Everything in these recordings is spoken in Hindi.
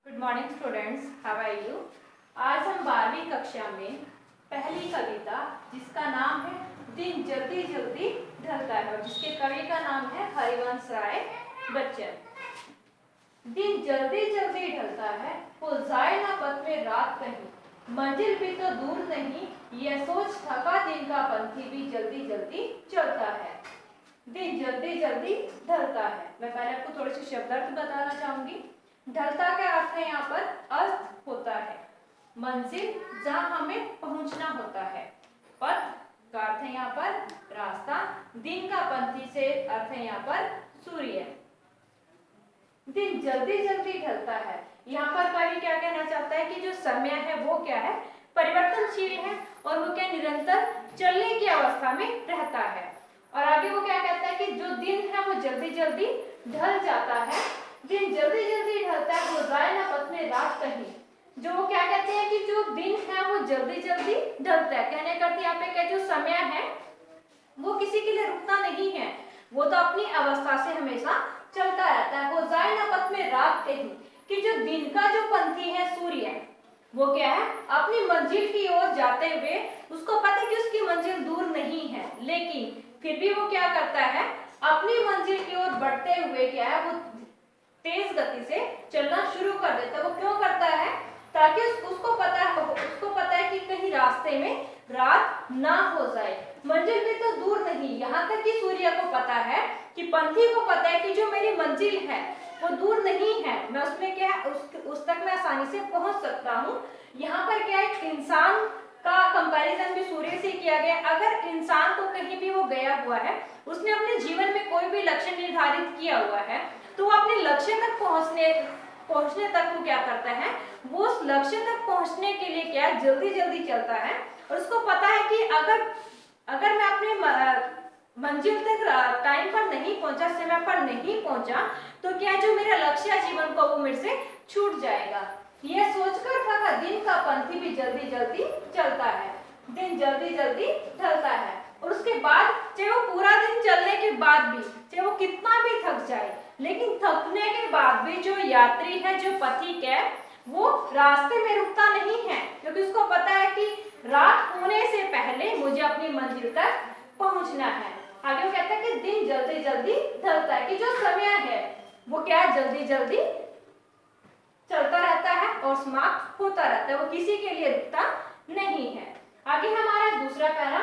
Good morning students, how are you. आज हम 12वीं कक्षा में पहली कविता जिसका नाम है दिन जल्दी जल्दी ढलता है और जिसके कवि का नाम है हरिवंश राय बच्चन। दिन जल्दी जल्दी ढलता है, हो जाए ना पथ में रात कहीं, मंजिल भी तो दूर नहीं, यह सोच थका दिन का पंथी भी जल्दी जल्दी चलता है। दिन जल्दी जल्दी ढलता है। मैं पहले आपको थोड़े से शब्दार्थ बताना चाहूंगी। ढलता का अर्थ है यहाँ पर अस्त होता है, मंजिल जहां हमें पहुंचना होता है। पथ का अर्थ है यहाँ पर रास्ता, दिन का पंथी से अर्थ है यहाँ पर सूर्य। दिन जल्दी जल्दी ढलता है, यहाँ पर कवि क्या कहना चाहता है कि जो समय है वो क्या है, परिवर्तनशील है और वो क्या निरंतर चलने की अवस्था में रहता है। और आगे वो क्या कहता है कि जो दिन है वो जल्दी जल्दी ढल जाता है। दिन जल्दी जल्दी ढलता है, हो जाए ना पथ में रात कहीं। जो वो क्या कहते हैं कि जो दिन है वो जल्दी जल्दी ढलता है, कहने का यहाँ पे क्या जो समय है वो किसी के लिए रुकता नहीं है, वो तो अपनी अवस्था से हमेशा चलता रहता है। हो जाए ना पथ में रात कहीं, कि जो दिन का जो पंथी है सूर्य, वो क्या है अपनी मंजिल की ओर जाते हुए उसको पता है कि उसकी मंजिल दूर नहीं है, लेकिन फिर भी वो क्या करता है अपनी मंजिल की ओर बढ़ते हुए क्या है वो तेज गति से चलना शुरू कर देता है। वो क्यों करता है, ताकि उसको पता है कि कहीं रास्ते में रात ना हो जाए। मंजिल भी तो दूर नहीं, यहाँ तक कि सूर्य को पता है कि पंथी को पता है कि जो मेरी मंजिल है वो दूर नहीं है, मैं उसमें क्या है उस तक मैं आसानी से पहुंच सकता हूँ। यहाँ पर क्या है इंसान का कंपैरिजन भी सूर्य से किया गया। अगर इंसान को कहीं भी वो गया हुआ है, उसने अपने जीवन में कोई भी लक्ष्य निर्धारित किया हुआ है, तो वो अपने लक्ष्य तक पहुंचने तक वो क्या करता है, वो उस लक्ष्य तक पहुंचने के लिए क्या जल्दी जल्दी चलता है। और उसको पता है कि अगर मैं अपने मंजिल तक टाइम पर नहीं पहुंचा, समय पर नहीं पहुंचा, तो क्या जो मेरा लक्ष्य जीवन को वो मेरे से छूट जाएगा। यह सोचकर थका दिन का पंथी भी जल्दी जल्दी चलता है। दिन जल्दी जल्दी ढलता है और उसके बाद चाहे वो पूरा दिन चलने के बाद भी, चाहे वो कितना भी थक जाए, लेकिन थकने के बाद भी जो यात्री है, जो पथिक है, वो रास्ते में रुकता नहीं है, क्योंकि उसको पता है कि रात होने से पहले मुझे अपनी मंजिल तक पहुंचना है। आगे वो कहता है कि दिन जल्दी जल्दी ढलता है, कि जो समय है वो क्या जल्दी जल्दी चलता रहता है और समाप्त होता रहता है, वो किसी के लिए रुकता नहीं है। आगे हमारा दूसरा पैरा,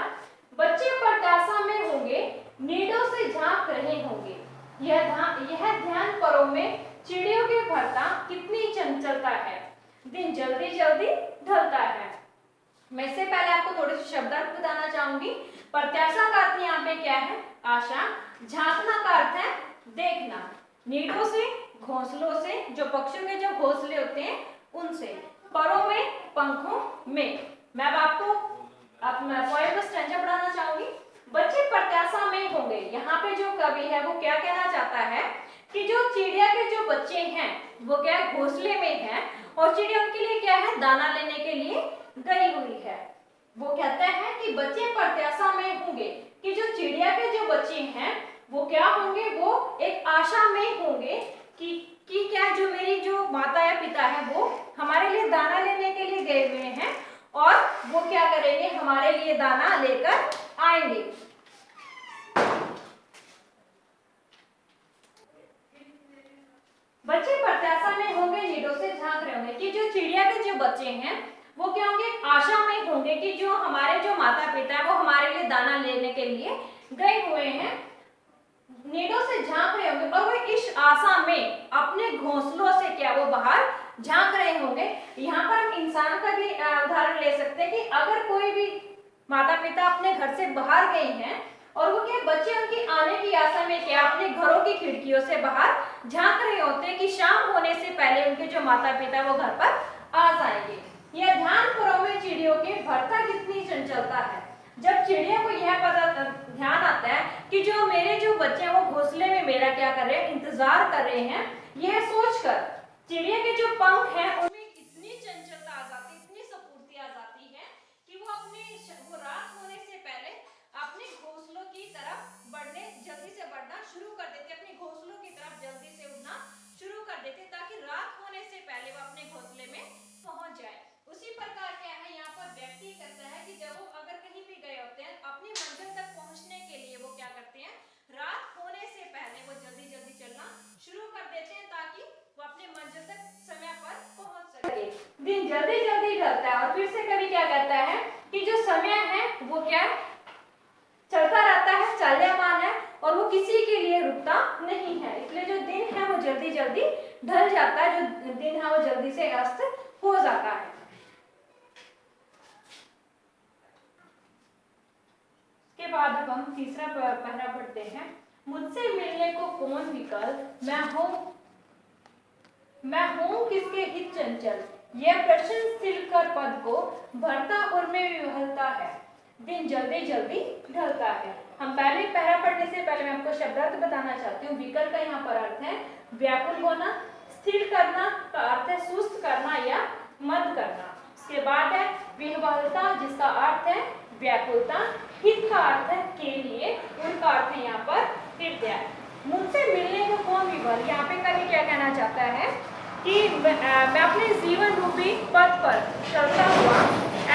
बच्चे प्रत्याशा में होंगे, नीडों से झांक रहे होंगे, यह ध्यान परों में चिड़ियों के भरता कितनी चंचलता है। दिन जल्दी जल्दी ढलता है। मैं इससे पहले आपको थोड़े से शब्दार्थ बताना चाहूंगी। प्रत्याशा का अर्थ यहाँ पे क्या है, आशा। झांकना का अर्थ है देखना। नीडों से घोंसलों से, जो पक्षियों के जो घोंसले होते हैं उनसे। परों में पंखों में। मैं अब आपको अपना पोएम का स्टैंजा पढ़ाना चाहूंगी। बच्चे प्रत्याशा में होंगे, यहाँ पे जो कवि है वो क्या कहना चाहता है कि जो चिड़िया के जो बच्चे हैं वो क्या घोंसले में हैं और चिड़िया उनके लिए क्या है दाना लेने के लिए गई हुई है। वो कहता है कि बच्चे प्रत्याशा में होंगे, कि जो चिड़िया के जो बच्चे हैं वो क्या होंगे, वो एक आशा में होंगे कि क्या जो मेरी जो माता या पिता है वो हमारे लिए दाना लेने के लिए गए हुए हैं और वो क्या करेंगे, हमारे लिए दाना लेकर आएंगे। बच्चे प्रत्याशा में होंगे, नीडों से झांक रहे होंगे, कि जो चिड़िया के जो बच्चे हैं वो क्या होंगे, आशा में होंगे कि जो हमारे जो माता पिता है वो हमारे लिए दाना लेने के लिए गए हुए हैं। नीडों से झांक रहे होंगे और वो इस आशा में अपने घोंसलों से क्या वो बाहर झांक रहे होंगे। यहाँ पर हम इंसान का भी उदाहरण ले सकते हैं कि अगर कोई भी माता पिता अपने घर से बाहर गए हैं और वो क्या बच्चे उनकी आने की आशा में क्या अपने घरों की खिड़कियों से बाहर झांक रहे होते हैं कि शाम होने से पहले उनके जो माता पिता वो घर पर आ जाएंगे। यह ध्यान परों में चिड़ियों के भरता कितनी चंचलता है। जब चिड़िया को यह पता ध्यान आता है कि जो मेरे जो बच्चे हैं वो घोंसले में मेरा क्या कर रहे हैं, इंतजार कर रहे हैं, यह सोचकर चिड़िया के जो पंख हैं उनमें इतनी चंचलता आ जाती, इतनी स्फूर्ति आ जाती है कि वो रात होने से पहले अपने घोंसलों की तरफ जल्दी से बढ़ना शुरू कर देते, अपने घोंसलों की तरफ जल्दी से उड़ना शुरू कर देते, ताकि रात होने से पहले वो अपने दिन जल्दी जल्दी ढलता है। और फिर से कवि क्या कहता है कि जो समय है वो क्या चलता रहता है, चाल्यमान है, और वो किसी के लिए रुकता नहीं है। इसलिए जो दिन है वो जल्दी जल्दी ढल जाता है, जो दिन है वो जल्दी से अस्त हो जाता है। के बाद अब हम तीसरा पहरा पढ़ते हैं। मुझसे मिलने को कौन विकल, मैं हूं किसके हित चंचल, यह प्रश्न स्थिर कर पद को भरता और में विहलता है, दिन जल्दी जल्दी ढलता है। हम पहले पहरा पढ़ने से पहले मैं आपको शब्दार्थ बताना चाहती हूँ। विकल का यहाँ पर अर्थ है व्याकुल होना, स्थिर करना का अर्थ है सुस्त करना या मद करना। उसके बाद है विह्वलता जिसका अर्थ है व्याकुलता, हित का अर्थ है के लिए, उनका अर्थ है यहाँ पर हृदय। मुझसे मिलने को कौन विवल, यहाँ पे कवि क्या कहना चाहता है कि मैं अपने जीवन रूपी पथ पर चलता हुआ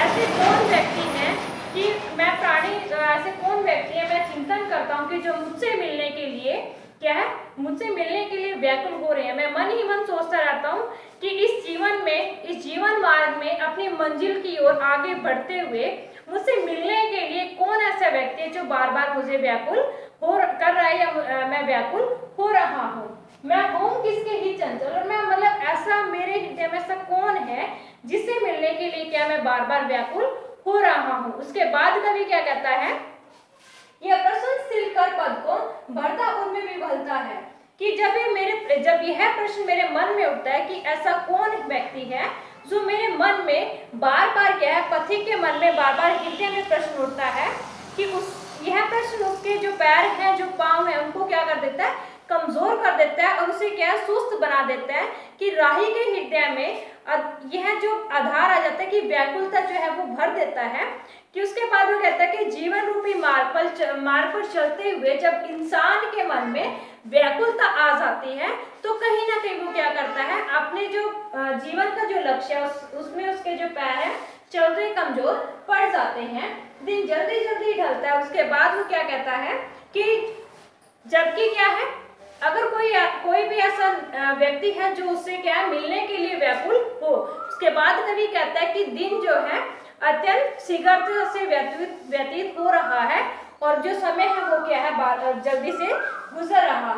ऐसे कौन व्यक्ति हैं कि मैं प्राणी ऐसे कौन व्यक्ति है, मैं चिंतन करता हूँ कि जो मुझसे मिलने के लिए क्या है, मुझसे मिलने के लिए व्याकुल हो रहे हैं। मैं मन ही मन सोचता रहता हूँ कि इस जीवन में, इस जीवन मार्ग में अपनी मंजिल की ओर आगे बढ़ते हुए मुझसे मिलने के लिए कौन ऐसा व्यक्ति है जो बार बार मुझे व्याकुल कर रहा है या मैं व्याकुल हो रहा हूँ। मैं हूँ किसके हित चंचल, और मैं मतलब ऐसा मेरे हृदय में ऐसा कौन है जिससे मिलने के लिए क्या मैं बार बार व्याकुल हो रहा हूँ। उसके बाद कवि क्या कहता है, यह प्रश्न स्थिर कर पद को भरता और में विवलता है कि जब यह प्रश्न मेरे मन में उठता है कि ऐसा कौन व्यक्ति है जो मेरे मन में बार बार क्या है, पथिक के मन में बार बार हृदय में प्रश्न उठता है कि यह प्रश्न उसके जो पैर हैं, जो पांव हैं, उनको क्या कर देता है, कमजोर कर देता है और उसे क्या है, सुस्त बना देता है कि राही के हृदय में यह जो आधार आ जाता है कि व्याकुलता जो है वो भर देता है। कि उसके बाद वो कहता है कि जीवन रूपी मार्ग पर चलते हुए जब इंसान के मन में व्याकुलता आ जाती है तो कहीं ना कहीं वो क्या करता है, अपने जो जीवन का जो लक्ष्य है उसमें उसके जो पैर हैं चलते कमजोर पड़ जाते हैं, दिन जल्दी जल्दी ढलता है। उसके बाद वो क्या कहता है कि जबकि क्या है, अगर कोई भी ऐसा व्यक्ति है जो उससे क्या है मिलने के लिए व्याकुल हो। उसके बाद कवि कहता है कि दिन जो है अत्यंत शीघ्रता से व्यतीत हो रहा है और जो समय है वो क्या है जल्दी से गुजर रहा